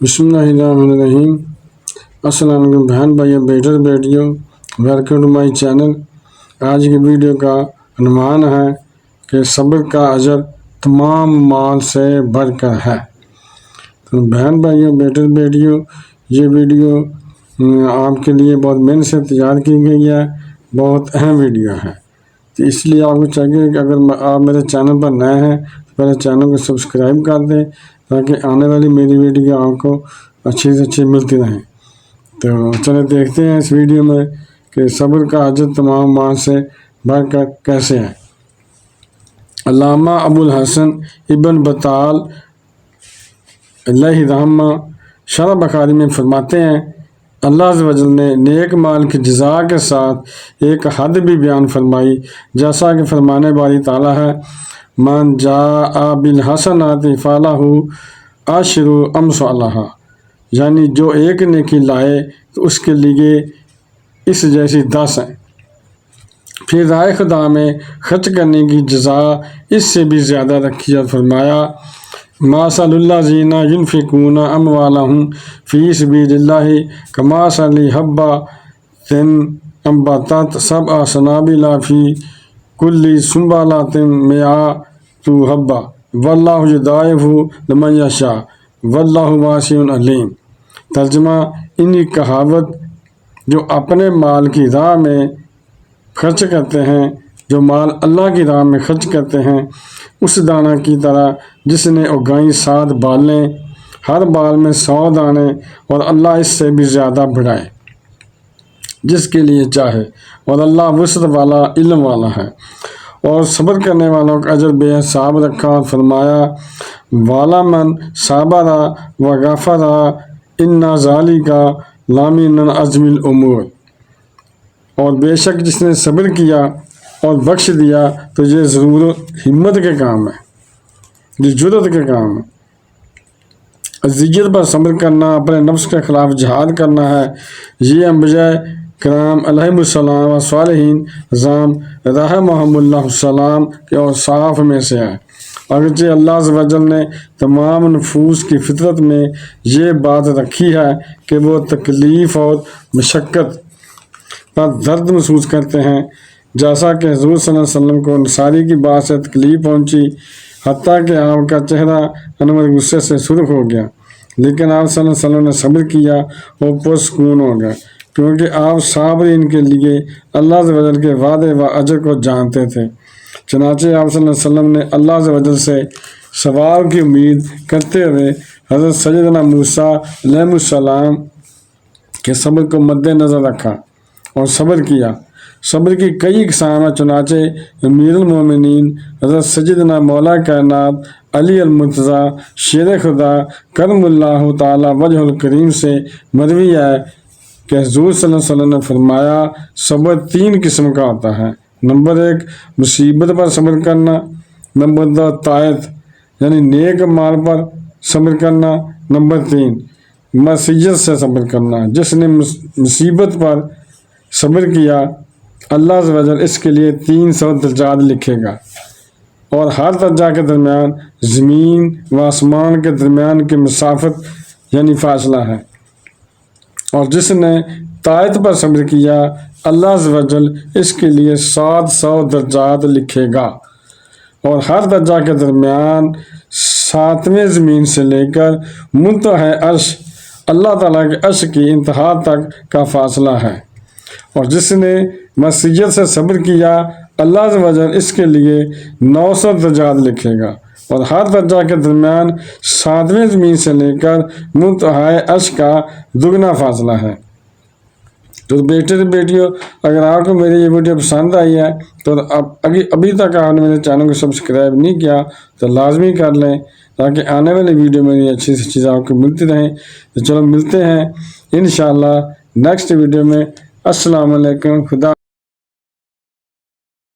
بسم اللہ الرحمن الرحیم۔ السلام علیکم بہن بھائیوں، بیٹر بیٹیوں، ویلکم ٹو مائی چینل۔ آج کی ویڈیو کا عنوان ہے کہ صبر کا اجر تمام مال سے بڑھ کر ہے۔ تو بہن بھائیوں، بیٹر بیٹیوں، یہ ویڈیو آپ کے لیے بہت محنت سے تیار کی گئی ہے، بہت اہم ویڈیو ہے۔ تو اس لیے آپ کو چاہیے کہ اگر آپ میرے چینل پر نئے ہیں تو پہلے چینل کو سبسکرائب کر دیں تاکہ آنے والی میری ویڈیو آپ کو اچھی سے اچھی ملتی رہیں۔ تو چلے دیکھتے ہیں اس ویڈیو میں کہ صبر کا اجر تمام مال سے بڑھ کر کیسے ہے۔ علامہ ابو الحسن ابن بطال علیہ رحمہ شرح بخاری میں فرماتے ہیں، اللہ عز و جل نے نیک مال کی جزا کے ساتھ ایک حد بھی بیان فرمائی، جیسا کہ فرمانے باری تعالیٰ ہے، من جاء بالحسنات فلہ عشر امثالھا، یعنی جو ایک نیکی لائے تو اس کے لیے اس جیسی 10 ہیں۔ پھر رائے خدا میں خرچ کرنے کی جزا اس سے بھی زیادہ رکھی اور فرمایا، مثل الذین ینفقون اموالہم فی سبیل اللہ کمثل حبۃ انبتت سبع سنابل فی کل سنبلۃ مئۃ حبۃ واللہ یضاعف لمن یشاء واللہ واسع علیم۔ ترجمہ، انہی کہاوت جو اپنے مال کی راہ میں خرچ کرتے ہیں، جو مال اللہ کی راہ میں خرچ کرتے ہیں، اس دانہ کی طرح جس نے اگائیں 7 بالیں، ہر بال میں 100 دانے، اور اللہ اس سے بھی زیادہ بڑھائے جس کے لیے چاہے، اور اللہ وسعت والا، علم والا ہے۔ اور صبر کرنے والوں کا اجر بے حساب رکھا اور فرمایا، وَلَمَنْ صَبَرَ وَغَفَرَ إِنَّ ذَلِكَ لَمِنْ عَزْمِ الْأُمُورِ، اور بے شک جس نے صبر کیا اور بخش دیا تو یہ ضرور ہمت کے کام ہے، یہ جرأت کے کام ہے۔ اذیت پر صبر کرنا، اپنے نفس کے خلاف جہاد کرنا ہے، یہ انبیاء کرام علیہم السلام و صالحین عظام رحمہم اللہ السلام کے اوصاف میں سے ہے۔ اگرچہ اللہ عز و جل نے تمام نفوس کی فطرت میں یہ بات رکھی ہے کہ وہ تکلیف اور مشقت پر درد محسوس کرتے ہیں، جیسا کہ حضور صلی اللہ علیہ وسلم کو انصاری کی بات سے تکلیف پہنچی، حتیٰ کہ آپ کا چہرہ انور غصے سے سرخ ہو گیا، لیکن آپ صلی اللہ علیہ وسلم نے صبر کیا اور پرسکون ہو گئے، کیونکہ آپ صابرین کے لیے اللہ عز و جل کے وعدے و اجر کو جانتے تھے۔ چنانچہ آپ صلی اللہ علیہ وسلم نے اللہ عز و جل سے ثواب کی امید کرتے ہوئے حضرت سیدنا موسیٰ علیہ السلام کے صبر کو مد نظر رکھا اور صبر کیا۔ صبر کی کئی اقسام ہیں، چنانچہ امیر المومنین حضرت سیدنا مولا کائنات علی المرتضیٰ شیر خدا کرم اللہ تعالی وجہ الکریم سے مروی ہے کہ حضور صلی اللہ علیہ وسلم نے فرمایا، صبر 3 قسم کا ہوتا ہے۔ نمبر 1، مصیبت پر صبر کرنا۔ نمبر 2، طاعت یعنی نیک مال پر صبر کرنا۔ نمبر 3، معصیت سے صبر کرنا۔ جس نے مصیبت پر صبر کیا، اللہ عز و جل اس کے لیے 300 درجات لکھے گا، اور ہر درجہ کے درمیان زمین و آسمان کے درمیان کی مسافت یعنی فاصلہ ہے۔ اور جس نے طاعت پر صبر کیا، اللہ عز و جل اس کے لیے 700 درجات لکھے گا، اور ہر درجہ کے درمیان 7ویں زمین سے لے کر منتہا عرش، اللہ تعالیٰ کے عرش کی انتہا تک کا فاصلہ ہے۔ اور جس نے معصیت سے صبر کیا، اللہ عز و جل اس کے لیے 900 درجات لکھے گا، اور ہر درجہ کے درمیان 7ویں زمین سے لے کر منتہا عرش کا دگنا فاصلہ ہے۔ تو بیٹیوں، اگر آپ کو میری یہ ویڈیو پسند آئی ہے تو ابھی تک آپ نے میرے چینل کو سبسکرائب نہیں کیا تو لازمی کر لیں، تاکہ آنے والی ویڈیو میں اچھی سی چیزیں آپ کو ملتی رہیں۔ تو چلو ملتے ہیں انشاءاللہ نیکسٹ ویڈیو میں۔ السلام علیکم، خدا